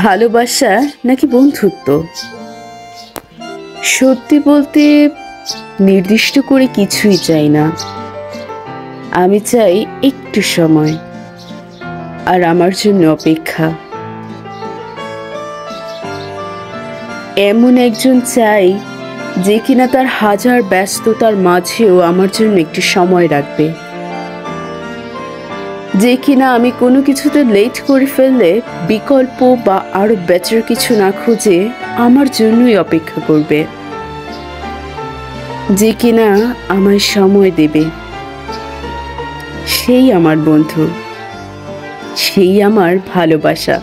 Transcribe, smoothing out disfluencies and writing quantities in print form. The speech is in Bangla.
ভালোবাসা নাকি বন্ধুত্ব? সত্যি বলতে নির্দিষ্ট করে কিছুই চাই না। আমি চাই একটু সময় আর আমার জন্য অপেক্ষা। এমন একজন চাই যে কিনা তার হাজার ব্যস্ততার মাঝেও আমার জন্য একটু সময় রাখবে, যে কিনা আমি কোনো কিছুতে লেট করে ফেললে বিকল্প বা আরো বেটার কিছু না খুঁজে আমার জন্যই অপেক্ষা করবে, যে কিনা আমায় সময় দেবে। সেই আমার বন্ধু, সেই আমার ভালোবাসা।